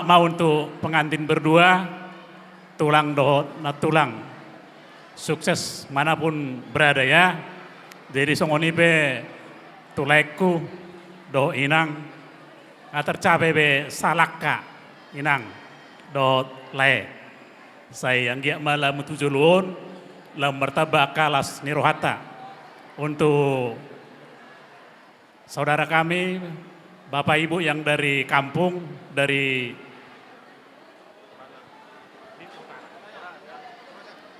Mau untuk pengantin berdua, tulang doh na tulang. Sukses manapun berada ya. Jadi songoni be tulaiku do inang tercapai be salaka inang do lae. Saya yang gia malam tujulun lam martaba kalas nirohata untuk saudara kami, Bapak Ibu yang dari kampung, dari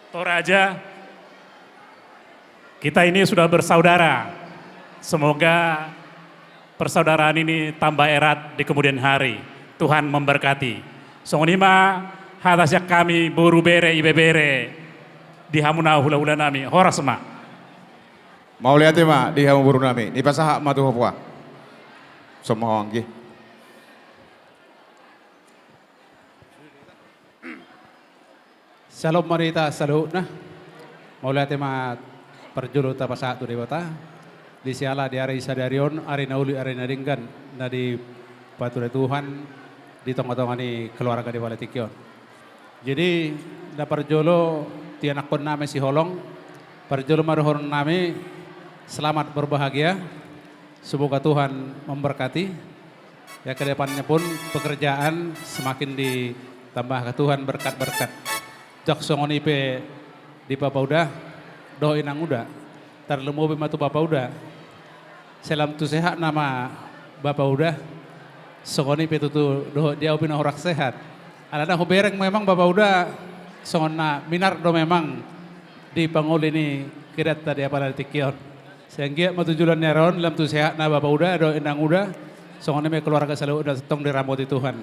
Toraja, kita ini sudah bersaudara. Semoga persaudaraan ini tambah erat di kemudian hari. Tuhan memberkati. Songonima hatasya kami buru bere ibe bere di hamuna hula-hula nami horas ma. Mau lihat ma di hamu buru nami. Ni pasah ma tu hopwa. Semua orang Shalom marita salut nah. Maula tema perjuru tapa satu dewata. Di siala di hari sadarion, hari nauli, hari naringgan, na di pature Tuhan, di tongga-tongga ni keluarga di Balatikion. Jadi, da perjolo tianak pun nami si holong, perjolo maruhon nami, selamat berbahagia, semoga Tuhan memberkati. Ya ke depannya pun pekerjaan semakin ditambah ke Tuhan berkat-berkat. Jak songoni pe di Bapak udah, doain ang udah, terlemu bimatu Bapak udah. Selam tu sehat nama Bapak udah, songoni pe tutu doh dia opina horak sehat. Ada hubereng memang Bapak udah, songona minar do memang di pangol ini kirat tadi apa dari tikion. Sehingga matujulan neron lam tu sehat na Bapak udah, doain ang udah, songoni me keluarga selalu udah tong dirambut Tuhan.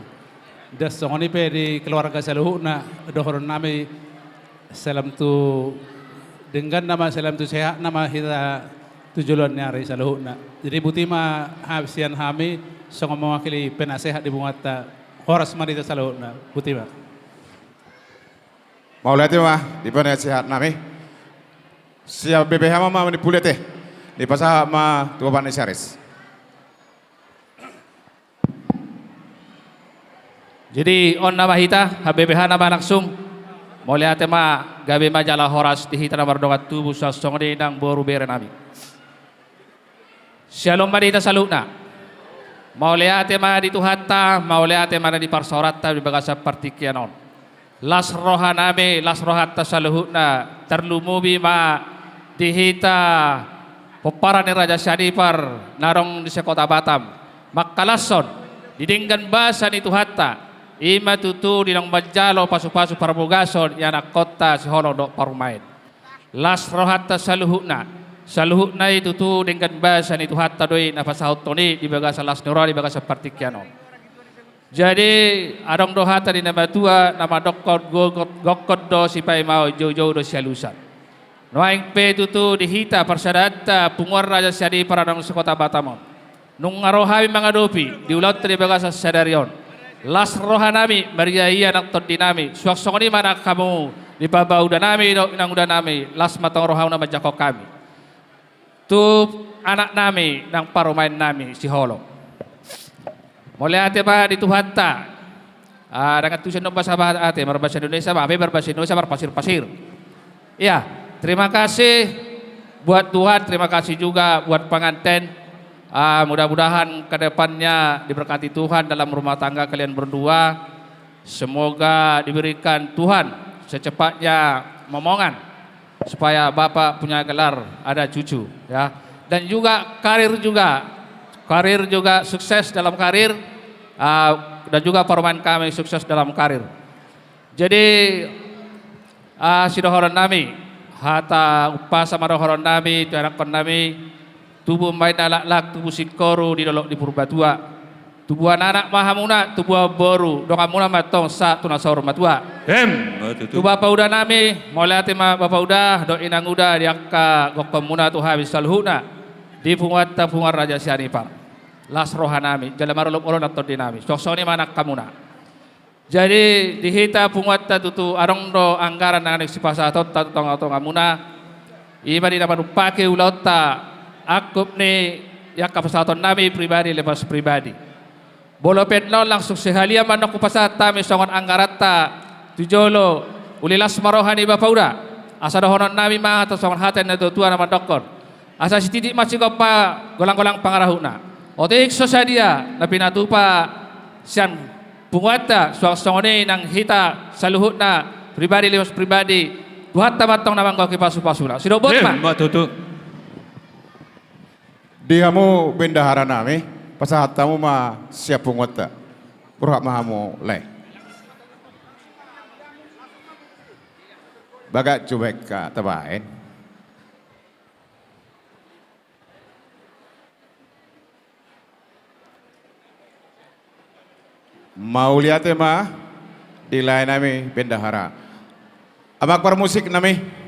Das songoni pe di keluarga selalu na dohoron nami salam tu dengan nama salam tu sehat nama kita tujuan nyari selalu na. Jadi butima habsian hami songom mewakili penasehat di bungata horas marita selalu na butima. Mau lihat ma di mana sehat nami. Siap BPH mama manipulat di pasah ma tua panis Yaris. Jadi on nama hita HBBH nama langsung mulai tema gabe majalah horas di hita nama dongat tubuh sasongde nang boru bere nami. Shalom marita salutna. Mulai tema di tuhata, mulai tema di parsorata di bagasa partikianon. Las rohaname, las rohatta saluhutna terlumubi ma di hita peparan Raja Syadipar narong di sekota Batam. Makalason didinggan bahasa ni tuhata. Ima tutu dinang majalo pasu-pasu parbogason yana kota si holong dok parumain. Las rohatta saluhutna itu tu dengan bahasa itu hatta doi napasahut toni di bagasa las nura di bagasa partikiano. Jadi adong dohata di nama tua nama gokot do sipai mau jauh-jauh do sialusan. Noaing pe tutu dihita parsadata punguar Raja Syadi paradang sekota Batamon. Nung ngarohawi mangadopi diulat di bagasa sadarion. Las rohanami Maria iya nak todinami suaksongoni mana kamu di baba udah nami do inang udah nami las matang rohauna majako kami tu anak nami nang parumain nami si holong mulai ate ba di tuhata dengan tulisan bahasa ate berbahasa Indonesia tapi berbahasa Indonesia berpasir-pasir iya terima kasih buat Tuhan terima kasih juga buat pengantin. Mudah-mudahan kedepannya diberkati Tuhan dalam rumah tangga kalian berdua. Semoga diberikan Tuhan secepatnya momongan supaya Bapak punya gelar ada cucu ya. Dan juga karir juga sukses dalam karir dan juga perumahan kami sukses dalam karir. Jadi sidohoron nami hata upasa madohoron nami tuanakon nami tubuh main alak-lak, tubuh sikoru di dolok di purbatua. Tubuh anak mahamuna, tubuh boru, dongamuna matong sa tunasaur matua. Tu Bapak udah nami, mulai tema Bapak udah, do inang udah diangka gokomuna tu habis salhuna. Di punguata pungar Raja Syadipar. Las rohanami, jalan maruluk ulun atau dinami. Soksoni manak kamuna. Jadi dihita punguata tutu arong do anggaran anak sipasa atau tong amuna. Ima di nama upake ulauta. Akup ni yang kapasatan nami pribadi lepas pribadi. Bolo petno langsung sehalia manok kupasata misongon anggarata tujolo ulilas marohani bapaura. Asa dohonon nami ma atau songon haten na tuan nama dokon. Asa sitidik masih pa golang-golang pangarahuna. Otik sosadia na pinatupa sian punguata suang songone nang hita saluhutna pribadi lewat pribadi. Buat tabatong namang kau kipasu-pasuna. Sidobot ma. Matutu. Dihamu bendahara nami, pasahatamu ma siap pungut tak. Purhak mahamu leh. Bagat cubek ka tabain. Mau lihat ma di lain nami bendahara. Amak per musik nami.